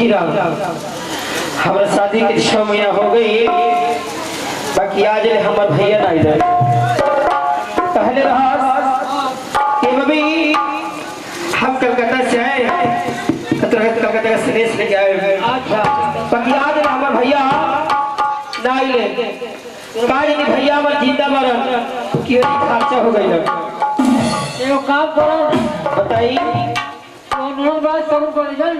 देखी ना हमारा शादी के 6 महीना हो गई, बाकी आज हमार भैया नहीं रहे। पहले रहा कि मम्मी हम कलकत्ता से आए, कलकत्ता का स्नेश लेके आए। बाकी आज हमार भैया नहीं ले काज नहीं, भैया हमार जिंदा मरन कि खर्चा हो गई। एगो काम करो, बताई कौन बात सगुन कर चल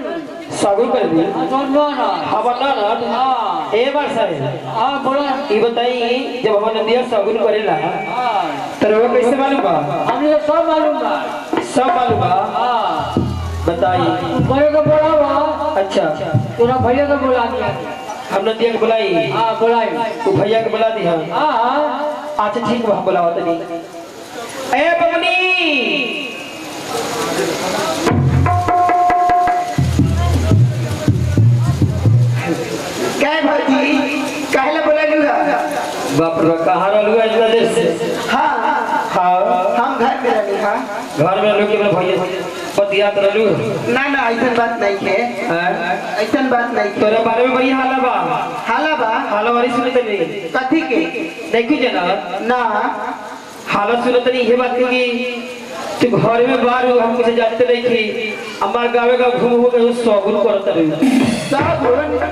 सगुन कर दी कौन ना हाँ बता ना। हां ए बार साहब हां बोला ये बताई जब हम नदिया सगुन करेला हां तो वो कैसे मालूम बा? हमने सब मालूम बा, सब मालूम बा। हां बताई बड़े को बोला बा। अच्छा तोरा भैया को बुला दिया, हम नदिया को बुलाई, हां बुलाई तू भैया को बुला दी। हम हां अच्छा ठीक बा बुलाओ तनी। ए बबनी क्या भाजी कहले बोला लुआ? बाप रे कहां रहलू इतना देर से? हाँ हां हम घर में रहनी। हाँ घर में लोग के भैया पतिया रहलू ना ना ऐसा बात नहीं है, ऐसा बात नहीं है। तोरे बारे में भैया हाला बा हाला बा हाला वाली सुनत नहीं कथी के देखी जना ना हालत सुनत नहीं ये बात की तू घर में बाहर हो हम कुछ जानते नहीं कि हमार गावे का घूम हो के सगुन करत रही सब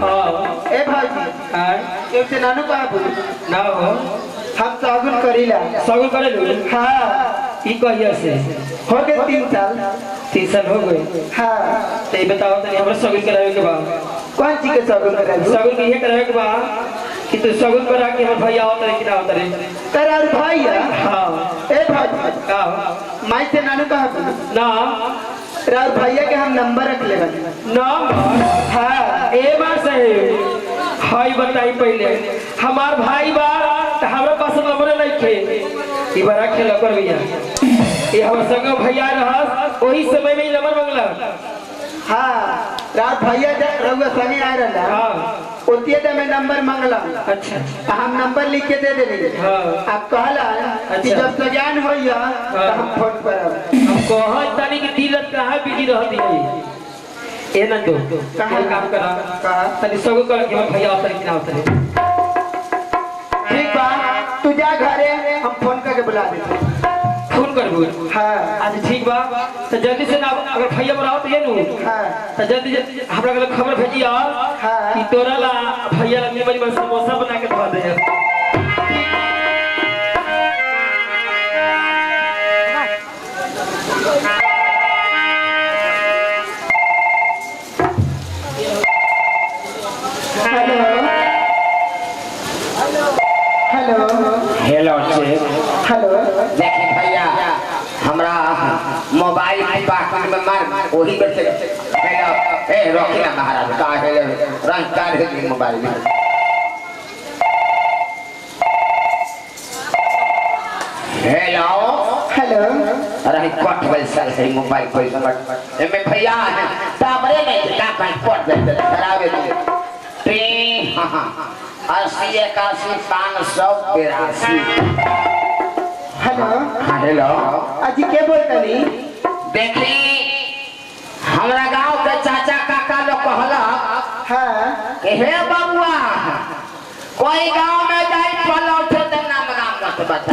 हां ए भाजी हां एक से नानू कहा बोल ना हो हम सागुन करीला। सगुन करे लू हाँ ई कहिया से हो गए 3 साल। 3 साल हो गए। हाँ तो ये बताओ तनी हमरा सगुन करावे के बा? कौन चीज के सागुन कराबू? सगुन के ये करावे के बा कि तू सगुन करा के हमर भैया आवत रहे कि ना आवत रहे? तेरा भाई है। हां ए भाजी का माई से नानू कहा बोल ना राउर भैया के हम नंबर रख ले बनी। नाम हाँ ए बार साहेब हाय बताई पहले हमार भाई बा त हमरा पास नंबर नहीं थे ई बड़ा खेल कर भैया ये हमर संग भैया रहस ओही समय में नंबर मांगला। हाँ रात भैया जब रहुआ सनी आ रहा हां ओतिए तो मैं नंबर मांगला। अच्छा हम नंबर लिख के दे देली। हां आप कहला कि जब सजान होइया तो हम फोन करब। हम कहत तानी कि दिलत कहां बिजी रहती है ए न दो कहां काम करा कहा तनी सब कर के भैया आवत रहे कि ना आवत रहे? ठीक बा तू जा घरे हम फोन करके बुला देते। फोन करबो? हाँ अच्छा ठीक बा तो जल्दी से ना अगर भैया बुलाओ तो ये नु हाँ तो जल्दी हमरा के खबर भेजिया हाँ। कि तोरा ला भैया ला निमन निमन समोसा बना के दवा दे। हेलो हेलो हेलो देखिए भैया हमरा मोबाइल में पाकिट में मार वही पर से हेलो ए रोकी ना महाराज का हेलो रंग कार है मोबाइल में। हेलो हेलो अरे कट गई सर है मोबाइल कोई समझ में भैया तामरे नहीं का का कट दे खराब है टे हां 80 81 582। हेलो हाँ हेलो अजी के बोलतनी? देखी हमरा गांव के चाचा काका लोग कहला हाँ कि हे बबुआ कोई गांव में जाई पलौठे त नाम गाम मत बता।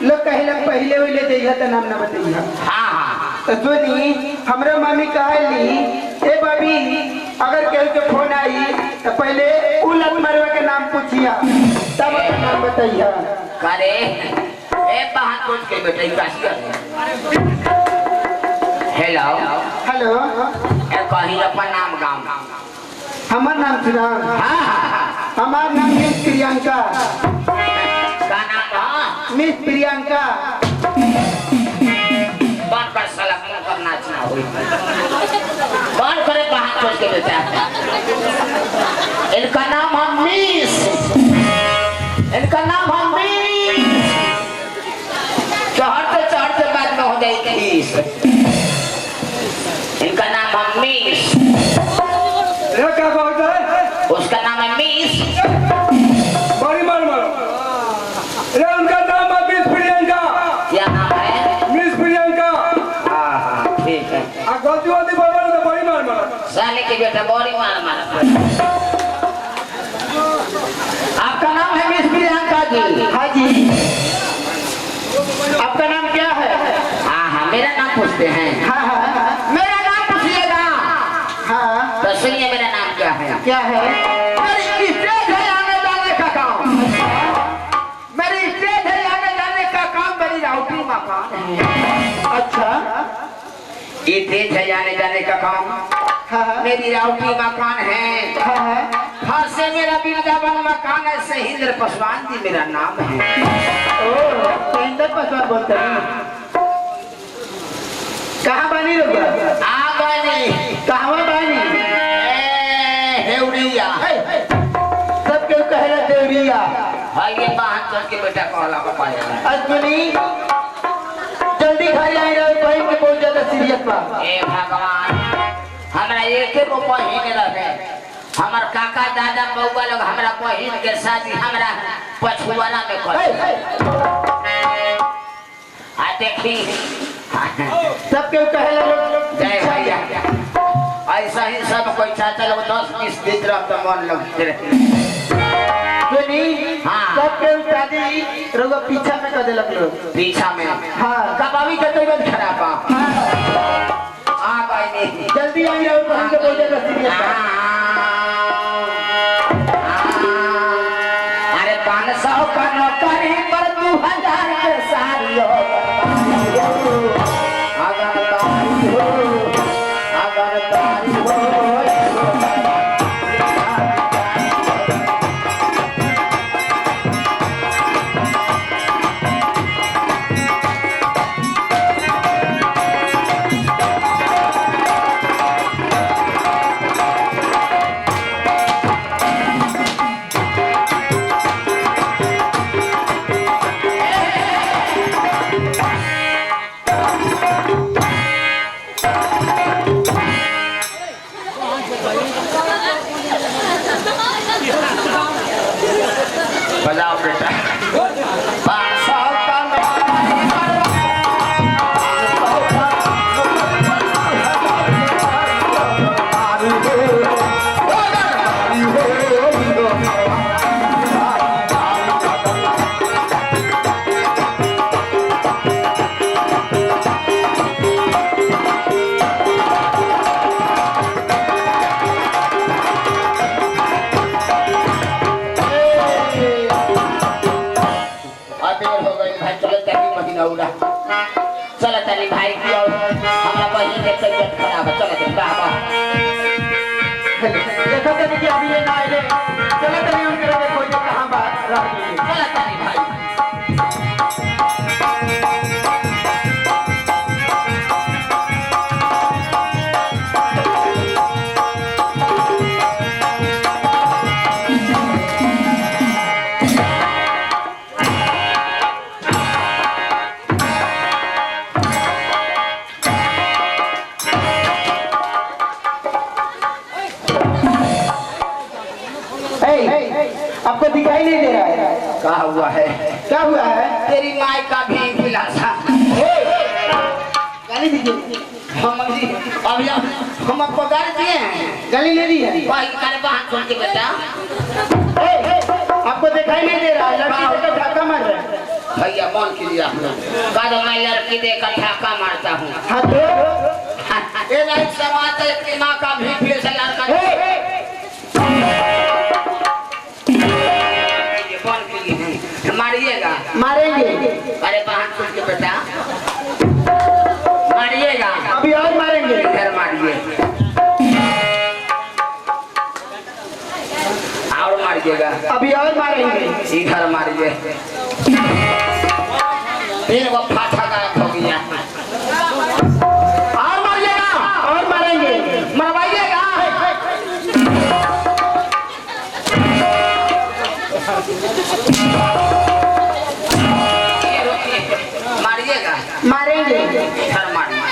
लोग कहला पहले वहिले देइहा त नाम न बतइहा। हां हां तो सुनी हमरा मम्मी कहली ए भाभी अगर केहू के फोन आई तो पहले उ लतमरवा के नाम पूछिया तब अपन नाम बतइहा। करे ए बहान कोच के बेटे काशी कर। हेलो हेलो ए कही अपन नाम गाम। हमार नाम सुना? हां हां हमार नाम मिस प्रियंका। का नाम हां मिस प्रियंका। बात कर साला करना चाहिए होई बात करे बहान कोच के बेटा। इनका नाम हम मिस, इनका नाम हम मिस चढ़ते बाद में हो जाएगी किस। इनका नाम हम मिस। ये क्या बात है? उसका नाम है मिस। बड़ी मार मारो ये उनका नाम है मिस प्रियंका। क्या नाम है? मिस प्रियंका। हाँ हाँ ठीक है। आ गलती होती बोल तो बड़ी मार मारो साले के बेटा बड़ी मार मार। आपका नाम है मिस प्रियंका जी? हाँ जी। आपका नाम क्या है? हाँ, मेरा नाम पूछते हैं? हाँ हाँ मेरा नाम पूछिएगा। हाँ। तो सुनिए मेरा नाम क्या है? क्या है? मेरी स्टेज है आने जाने का काम। मेरी स्टेज है आने जाने का काम, मेरी राउटी मकान है। अच्छा। ये तेज है आने जाने का काम, हाँ हाँ मेरी राउटी मकान है। हाँ हाँ। हाँ से मेरा वृंदावन मकान है, सहींद्र पासवान जी मेरा नाम है। ओह, सहींद्र पासवान बोलते हैं। कहाँ बनी रोगा? आगनी कहाँ बनी? हेउड़िया। सब क्यों कह रहे देवरिया? हाँ, ये बाहर चल के बेटा कहला को पाएगा। अश्विनी जल्दी घर आई रहे, बहन के बहुत ज्यादा सीरियस बा। ए भगवान, हमरा एक को बहिन रहे। हमार काका दादा बउआ लोग हमरा बहिन के शादी हमरा पछुआना में करे। आ देखी सब क्यों कह रहे? जय भैया, ऐसा ही सब कोई चाचा लोग 10-20 दिन रह तो मन लगते रहे। हाँ। सब क्यों शादी रोगा पीछा में कर देलक लोग। पीछा में हाँ। कबावी के तबीयत खराब बा। हाँ। आ गई नहीं। जल्दी आई रहे, बहन के बहुत ज्यादा सीरियस बा। अरे 500 का नौकरी पर 2000 के सारी हो। अगर तारी हो, अगर तारी हो। बजाओ बेटा। 500 का चलो तनी भाई की और हमारा बहन के तबीयत खराब है। चलो तुम बाबा देखो तनी कि अभी ये ना आए। चलो तनी उनके लगे कोई कहाँ बात रह गई। चलो तनी भाई। आपको दिखाई नहीं दे रहा है? क्या हुआ है? क्या हुआ है? तेरी माई का भी खुलासा। गाली दीजिए। हम आपको गाली दिए हैं? गाली ले दी है? वही करे बहन सुन के बेटा। आपको दिखाई नहीं दे रहा है? लड़की देखकर धक्का मार रहे हैं। भैया मन कीजिए आप लोग। कद मैं लड़की देखकर ठाका मारता हूँ। हाँ तो ये नहीं समाज की माँ का भी फिर से लड़का मारिएगा। मारेंगे। अरे बहन सुन के बेटा मारिएगा। अभी और मारेंगे। इधर मारिए और मारिएगा। अभी और मारेंगे। इधर मारिए। फिर वो फाटा गायब हो गया। और मारिएगा। और मारेंगे। मरवाइएगा। मारिएगा। मारेंगे। इधर मारिए।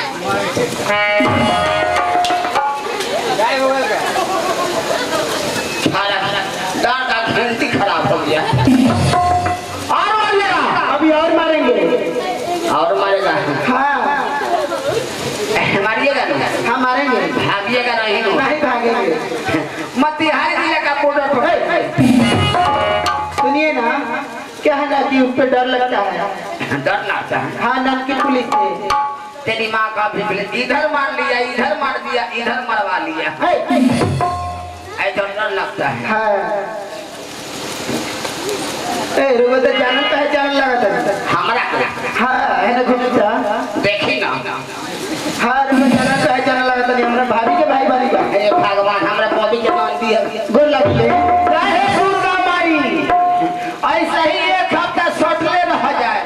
दांत का घंटी खराब हो गया। और मारिएगा। अभी और मारेंगे। और मारेगा। हाँ मारिएगा ना। हाँ मारेंगे। भागिएगा नहीं। नहीं भागेंगे। मोतिहारी जिले का बॉर्डर पर। सुनिए ना, क्या है ना कि उस पे डर लगता है। डर लगता है। हाँ, नन की पुलिस से तेरी माँ का भी इधर मार लिया, इधर मार दिया, इधर मरवा लिया। ऐसा डर लगता है। हाँ। ए रुको तो जान पहचान लगा था हमारा हाँ है ना घुमता देखी ना। हाँ रुको जान पहचान लगा था हमरा भाभी के भाई बनी का हे भगवान, हमरा बॉबी के नाम दिया। गोर लगे चाहे दुर्गा माई ऐसा ही एक हफ्ता सटले रह जाए।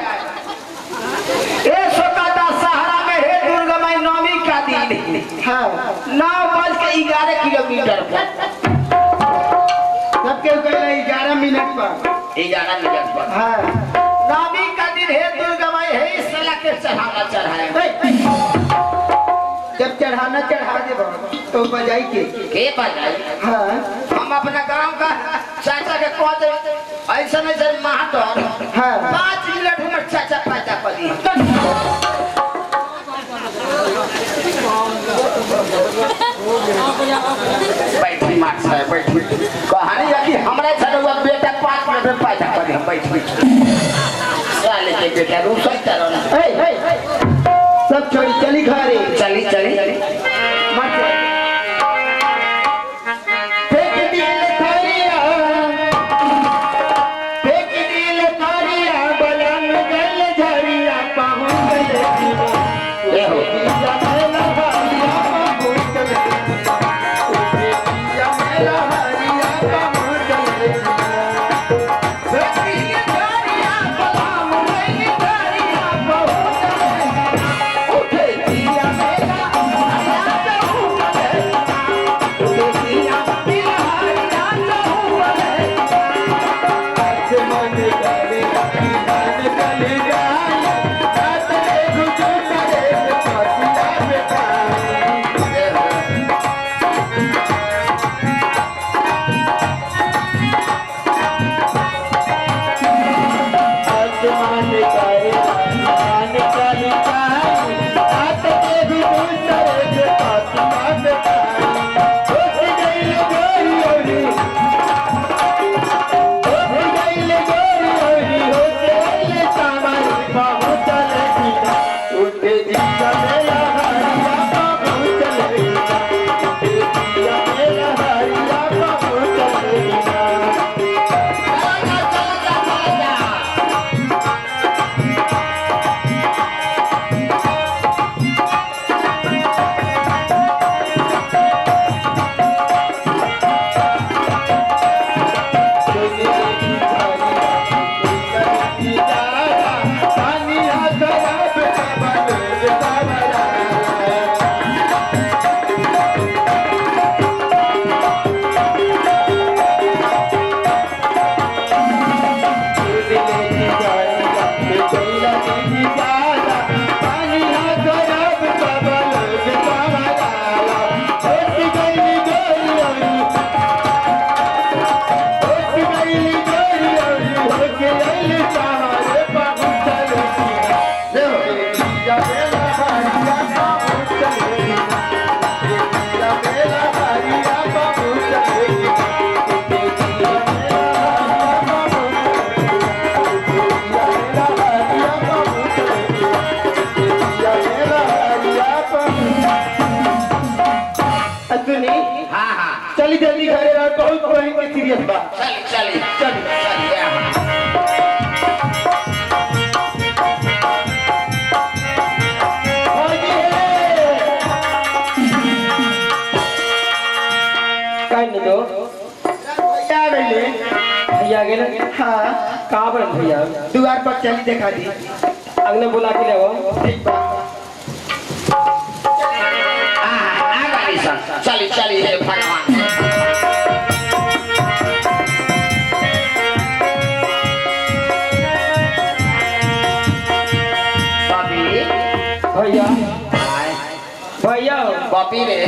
ए सोकाता सहारा में हे दुर्गा माई नौमी का दिन। हाँ 9:11 किलोमीटर पर सबके कहले 11 मिनट पर 11 मिनट पर। हाँ नौमी का दिन हे दुर्गा माई हे इस साला के चढ़ाना चढ़ाए। जब चढ़ाना चढ़ा दे तो बजाई के बजाई। हाँ हम अपना गांव का चाचा के कह दे ऐसा नहीं सर महादौर। हाँ 5 मिनट में चाचा पैदा कर दी। बैठी मार साहब बैठी। कहानी है कि हमारे घर हुआ बेटा 5 मिनट में पैदा कर दी। हम बैठी साले के बेटा रूसई चलो ना। सब छोड़ी चली घरे चली चली मत फेंक दिल थारिया फेंक दिल थारिया बलन गल झरिया पहुंच गए ये हो चली जल्दी घरे और बहुत बहन के सीरियस बा चली चली चली चली दो भैया गए भैया गेल हाँ कहाँ पर भैया द्वार पर चली देखा दी अगले बुला के ले ठीक बा चली चली हे भगवान भैया भैया पपी रे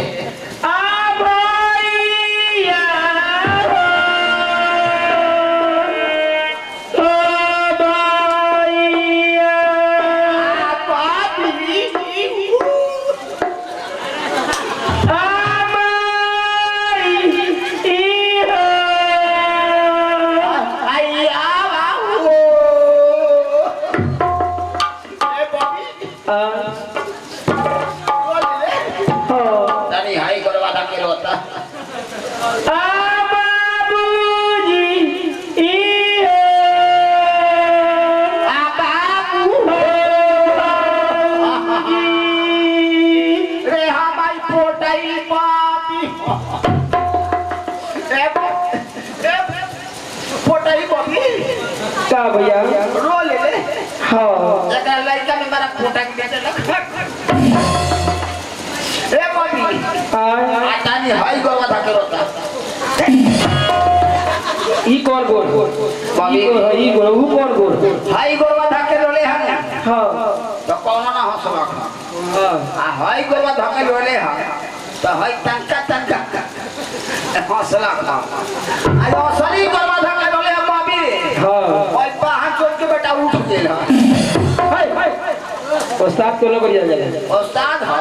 फोटा ही बॉबी का भैया रो ले ले हाँ लगा लड़का में बड़ा फोटा के बेटे लग ए बॉबी आता नहीं हाई गोवा था करोता ई कौन गोर ई गोर वो कौन गोर हाई गोवा था के रोले हम हाँ तो कौन ना हंसवा हाँ आ हाई गोवा था के रोले हम तो हाई टंका हंसला खा आज असली गोवा था के रोले हम बॉबी हाँ और बाहर चोट के बेटा उठ गेला उस्ताद को लोग बढ़िया जाए उस्ताद हो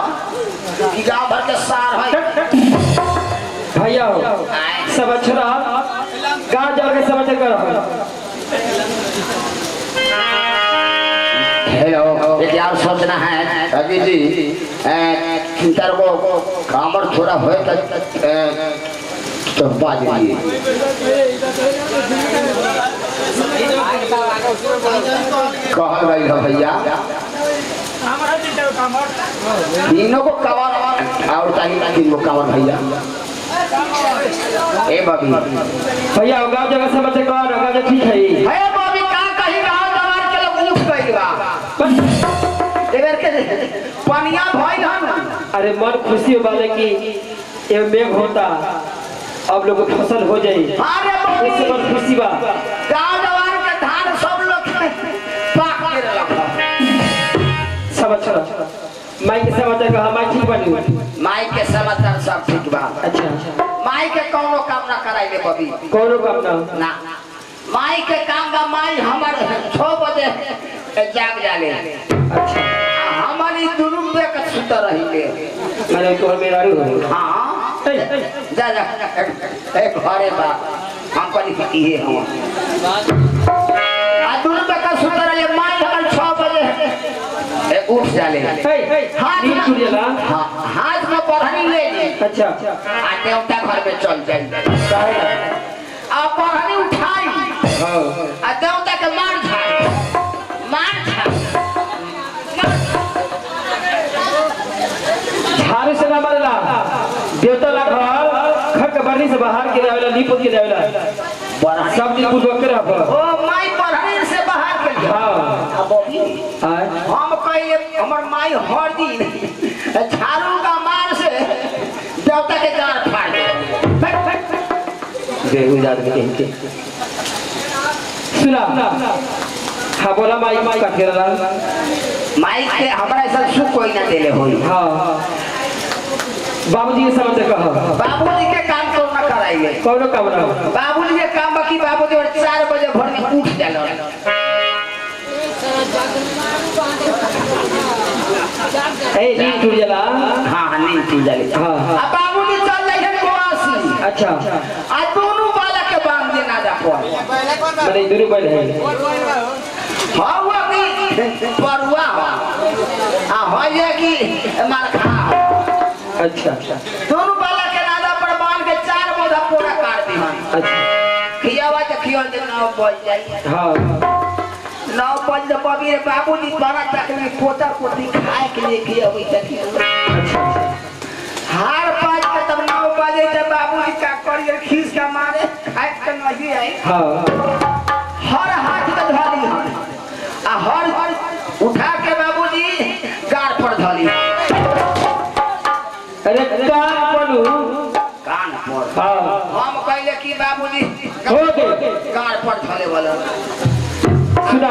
कि गांव भर के सार है भैया हो सब अच्छा गाँव जाके सब अच्छा कर हेलो एक यार सोचना है अभी जी चिंतार को कामर थोड़ा हो तो बाज लिए कहल गई है भैया तीनों को कवर और चाहिए तीन को कवर भैया ए बबी भैया गाँव जगह सब अच्छा कर गाँव जगह ठीक है है बबी का कहीं गांव जवान के लोग उठ गई बा एबर के पानिया भइल हन अरे मन खुशी हो वाले कि ये मेघ होता अब लोग को फसल हो जाए अरे इससे बबी मन खुशी बा गांव जवान के धान सब लोग पाक के रखा सब अच्छा माई के समाचार कहा माई ठीक बनी माई के समाचार सब ठीक बा अच्छा माई के कोनो काम ना कराइले बबी कौनो काम ना ना माई के काम बा माई हमर 6 बजे जाग जाले अच्छा हमारी दुनू पे के सुत रहिले मैंने तो मेरा रू हां जा जा एक घरे बा हम कनी की है हम आ दुनू पे के सुत रहिले माई हमर 6 बजे उठ जाले हाथ नींद टूट जाला हाथ में पढ़नी ले ली अच्छा आ देवता घर में चल जाई काहे ना आ पढ़नी उठाई हां आ देवता के मार झाड़ू से ना मारला देवता ला घर के बरनी से बाहर के आवेला लीप के आवेला सब दिन पूर्वक करे आप ओ माई पढ़नी से बाहर के लिए हां अब बबी हां हम कहिए हमर माई हर दिन झाड़ू का मार से देवता के गार फाड़ दे बेहू आदमी कहीं के सुना हाँ बोला माई माई का केरला माई के हमरा ऐसा सुख कोई ना देले होई हाँ बाबूजी के समाचार कहा बाबूजी के काम तो ना कराइए कौनो काम ना बाबूजी के काम बाकी बाबूजी 4 बजे भोर में उठ जाला ए नींद टूट जाला हां नींद टूट जाले हाँ अब बाबूजी चल जाए हैं कोआसी अच्छा आ दोनों बालक के बांध देना जा पर मैंने दोनों बैल है हां वो भी परुआ आ हो ये कि मार खा अच्छा दोनों बालक के नादा पर बांध के 4 बोझा पूरा काट दी अच्छा खियावा तो खिया दे 9 बज जाई हाँ 9 बज जब बबी बाबूजी बड़ा तकलीफ पोता पोती खाए के लिए खियावी तक अच्छा हार पाँच के तब 9 बजे जब बाबूजी का करिए खींच के मारे खाए के नहीं आई हाँ हर हाथ के धरी आ हर उठा के बाबूजी गार पर धरी अरे कान पलू कान पर हाँ हम कहले कि बाबूजी हो गए गार पर धरे वाला सुना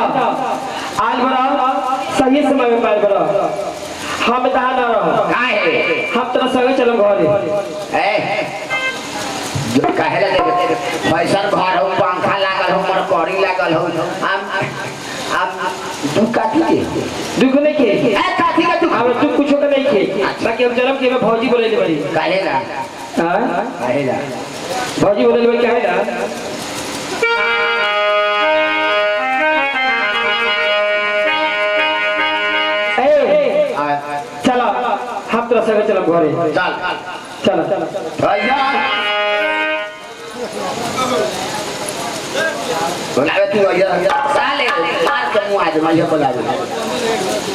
आज बड़ा सही समय में पाल बड़ा हम तहा ना रहो काहे हम तेरा संगे चलो घरे ए जो काहे लगे पैसा घर हो पंखा लागल हो मरकरी लागल हो हम दुख काटी के दुख नहीं के ए काठी का दुख हम दुख कुछ का नहीं के बाकी हम जन्म के में भौजी बोले ले बड़ी काहे ला हां काहे ला भौजी बोले ले क्या है ना चला हम तेरा संगे चलो घरे चल चला भैया बोलावे तू भैया साले मार के मुंह आज मैं बोलावे